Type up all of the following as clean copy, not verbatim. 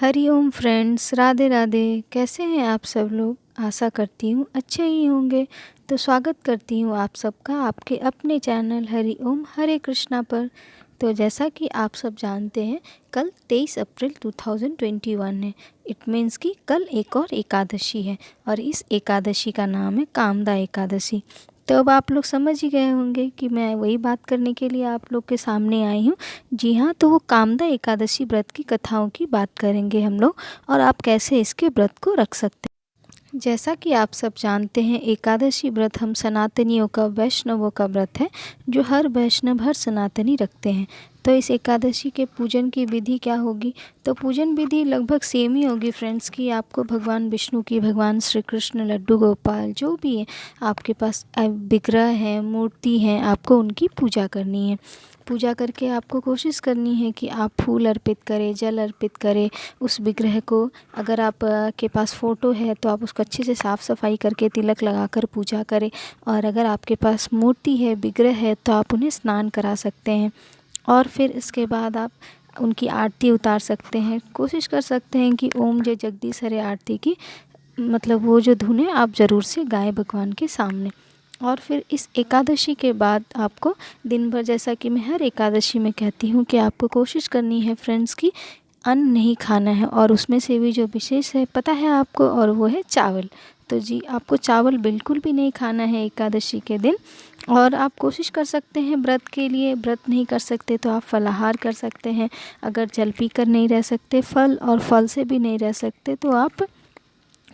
Hariom friends, Radhe Radhe. कैसे हैं आप सब लोग? आशा करती हूँ अच्छे ही होंगे। तो स्वागत करती हूँ आप सबका आपके अपने चैनल हरिओम हरे कृष्णा पर। तो जैसा कि आप सब जानते हैं, कल 23 अप्रैल 2021 है। इट मीन्स कि कल एक और एकादशी है और इस एकादशी का नाम है कामदा एकादशी। तो अब आप लोग समझ ही गए होंगे कि मैं वही बात करने के लिए आप लोग के सामने आई हूँ। जी हाँ, तो वो कामदा एकादशी व्रत की कथाओं की बात करेंगे हम लोग और आप कैसे इसके व्रत को रख सकते हैं। जैसा कि आप सब जानते हैं, एकादशी व्रत हम सनातनियों का, वैष्णवों का व्रत है जो हर वैष्णव, हर सनातनी रखते हैं। तो इस एकादशी के पूजन की विधि क्या होगी? तो पूजन विधि लगभग सेम ही होगी फ्रेंड्स, कि आपको भगवान विष्णु की, भगवान श्री कृष्ण, लड्डू गोपाल जो भी है आपके पास विग्रह है, मूर्ति हैं, आपको उनकी पूजा करनी है। पूजा करके आपको कोशिश करनी है कि आप फूल अर्पित करें, जल अर्पित करें उस विग्रह को। अगर आप के पास फ़ोटो है तो आप उसको अच्छे से साफ़ सफाई करके तिलक लगाकर पूजा करें। और अगर आपके पास मूर्ति है, विग्रह है, तो आप उन्हें स्नान करा सकते हैं और फिर इसके बाद आप उनकी आरती उतार सकते हैं। कोशिश कर सकते हैं कि ओम जय जगदीश हरे आरती की मतलब वो जो धुन है आप ज़रूर से गाएं भगवान के सामने। और फिर इस एकादशी के बाद आपको दिन भर, जैसा कि मैं हर एकादशी में कहती हूँ, कि आपको कोशिश करनी है फ्रेंड्स कि अन्न नहीं खाना है। और उसमें से भी जो विशेष है पता है आपको, और वो है चावल। तो जी, आपको चावल बिल्कुल भी नहीं खाना है एकादशी के दिन। और आप कोशिश कर सकते हैं, व्रत के लिए व्रत नहीं कर सकते तो आप फलाहार कर सकते हैं। अगर जल पीकर नहीं रह सकते, फल और फल से भी नहीं रह सकते, तो आप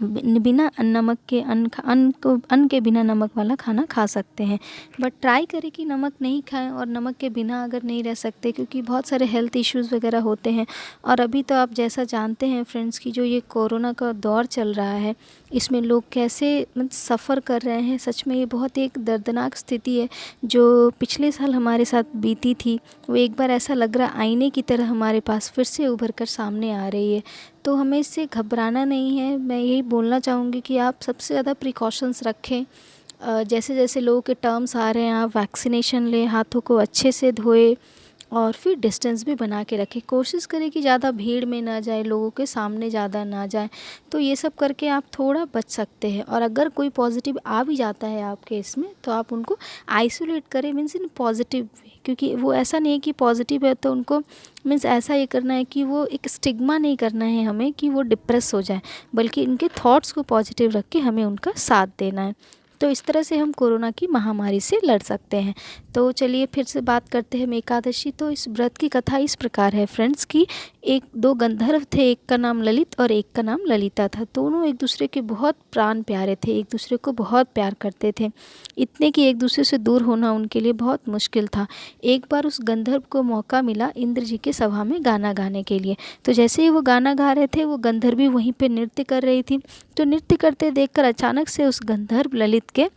बिना नमक के अन्न के बिना नमक वाला खाना खा सकते हैं। बट ट्राई करें कि नमक नहीं खाएं। और नमक के बिना अगर नहीं रह सकते, क्योंकि बहुत सारे हेल्थ इश्यूज़ वगैरह होते हैं। और अभी तो आप जैसा जानते हैं फ्रेंड्स कि जो ये कोरोना का दौर चल रहा है, इसमें लोग कैसे मतलब सफ़र कर रहे हैं। सच में ये बहुत एक दर्दनाक स्थिति है जो पिछले साल हमारे साथ बीती थी। वो एक बार ऐसा लग रहा आईने की तरह हमारे पास फिर से उभर कर सामने आ रही है। तो हमें इससे घबराना नहीं है। मैं यही बोलना चाहूँगी कि आप सबसे ज़्यादा प्रिकॉशंस रखें। जैसे जैसे लोगों के टर्म्स आ रहे हैं, आप वैक्सीनेशन लें, हाथों को अच्छे से धोए और फिर डिस्टेंस भी बना के रखें। कोशिश करें कि ज़्यादा भीड़ में ना जाए, लोगों के सामने ज़्यादा ना जाए। तो ये सब करके आप थोड़ा बच सकते हैं। और अगर कोई पॉजिटिव आ भी जाता है आपके इसमें, तो आप उनको आइसोलेट करें, मीन्स इन पॉजिटिव वे। क्योंकि वो ऐसा नहीं है कि पॉजिटिव है तो उनको मीन्स ऐसा ये करना है कि वो एक स्टिग्मा नहीं करना है हमें कि वो डिप्रेस हो जाए, बल्कि इनके थॉट्स को पॉजिटिव रख के हमें उनका साथ देना है। तो इस तरह से हम कोरोना की महामारी से लड़ सकते हैं। तो चलिए फिर से बात करते हैं हम एकादशी। तो इस व्रत की कथा इस प्रकार है फ्रेंड्स कि दो गंधर्व थे, एक का नाम ललित और एक का नाम ललिता था। दोनों एक दूसरे के बहुत प्राण प्यारे थे, एक दूसरे को बहुत प्यार करते थे, इतने कि एक दूसरे से दूर होना उनके लिए बहुत मुश्किल था। एक बार उस गंधर्व को मौका मिला इंद्र जी के सभा में गाना गाने के लिए। तो जैसे ही वो गाना गा रहे थे, वो गंधर्व भी वहीं पे नृत्य कर रही थी। तो नृत्य करते देखकर अचानक से उस गंधर्व ललित के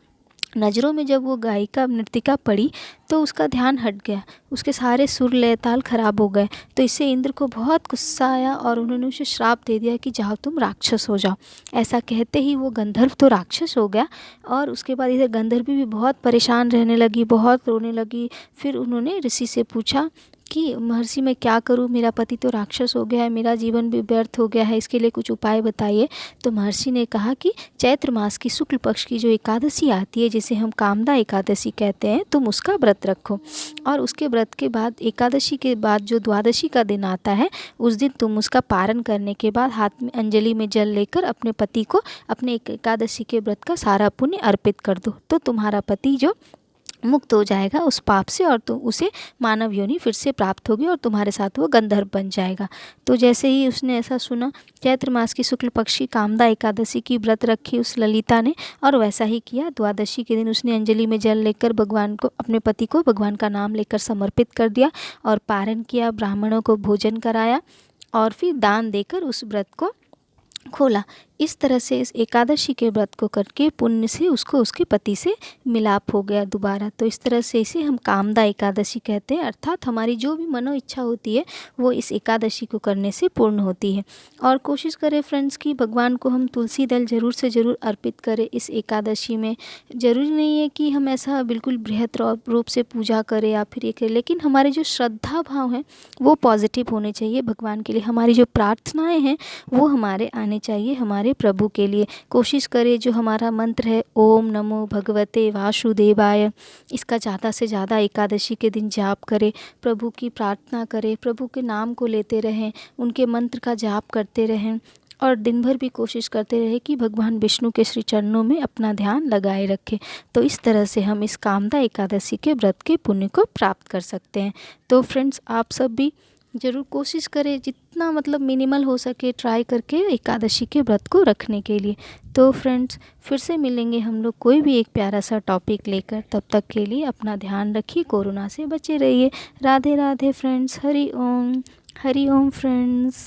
नज़रों में जब वो गायिका नृतिका पड़ी, तो उसका ध्यान हट गया। उसके सारे सुर लय ताल खराब हो गए। तो इससे इंद्र को बहुत गुस्सा आया और उन्होंने उसे श्राप दे दिया कि जाओ तुम राक्षस हो जाओ। ऐसा कहते ही वो गंधर्व तो राक्षस हो गया। और उसके बाद इधर गंधर्वी भी बहुत परेशान रहने लगी, बहुत रोने लगी। फिर उन्होंने ऋषि से पूछा कि महर्षि मैं क्या करूं, मेरा पति तो राक्षस हो गया है, मेरा जीवन भी व्यर्थ हो गया है, इसके लिए कुछ उपाय बताइए। तो महर्षि ने कहा कि चैत्र मास की शुक्ल पक्ष की जो एकादशी आती है, जिसे हम कामदा एकादशी कहते हैं, तुम उसका व्रत रखो। और उसके व्रत के बाद, एकादशी के बाद जो द्वादशी का दिन आता है, उस दिन तुम उसका पारण करने के बाद हाथ में अंजलि में जल लेकर अपने पति को अपने एकादशी के व्रत का सारा पुण्य अर्पित कर दो। तो तुम्हारा पति जो मुक्त हो जाएगा उस पाप से, और तुम उसे मानव योनि फिर से प्राप्त होगी और तुम्हारे साथ वो गंधर्व बन जाएगा। तो जैसे ही उसने ऐसा सुना, चैत्र मास की शुक्ल पक्ष की कामदा एकादशी की व्रत रखी उस ललिता ने, और वैसा ही किया। द्वादशी के दिन उसने अंजलि में जल लेकर भगवान को, अपने पति को भगवान का नाम लेकर समर्पित कर दिया और पारण किया, ब्राह्मणों को भोजन कराया और फिर दान देकर उस व्रत को खोला। इस तरह से इस एकादशी के व्रत को करके पुण्य से उसको उसके पति से मिलाप हो गया दोबारा। तो इस तरह से इसे हम कामदा एकादशी कहते हैं, अर्थात हमारी जो भी मनो इच्छा होती है वो इस एकादशी को करने से पूर्ण होती है। और कोशिश करें फ्रेंड्स कि भगवान को हम तुलसी दल ज़रूर से ज़रूर अर्पित करें इस एकादशी में। ज़रूरी नहीं है कि हम ऐसा बिल्कुल बृहत रूप से पूजा करें या फिर ये करें, लेकिन हमारे जो श्रद्धा भाव हैं वो पॉजिटिव होने चाहिए भगवान के लिए। हमारी जो प्रार्थनाएं हैं वो हमारे आने चाहिए हमारे प्रभु के लिए। कोशिश करें जो हमारा मंत्र है ओम नमो भगवते वासुदेवाय, इसका ज़्यादा से ज़्यादा एकादशी के दिन जाप करें, प्रभु की प्रार्थना करें, प्रभु के नाम को लेते रहें, उनके मंत्र का जाप करते रहें और दिन भर भी कोशिश करते रहे कि भगवान विष्णु के श्री चरणों में अपना ध्यान लगाए रखें। तो इस तरह से हम इस कामदा एकादशी के व्रत के पुण्य को प्राप्त कर सकते हैं। तो फ्रेंड्स आप सब भी ज़रूर कोशिश करें जितना मतलब मिनिमल हो सके ट्राई करके एकादशी के व्रत को रखने के लिए। तो फ्रेंड्स फिर से मिलेंगे हम लोग कोई भी एक प्यारा सा टॉपिक लेकर। तब तक के लिए अपना ध्यान रखिए, कोरोना से बचे रहिए। राधे राधे फ्रेंड्स, हरि ओम फ्रेंड्स।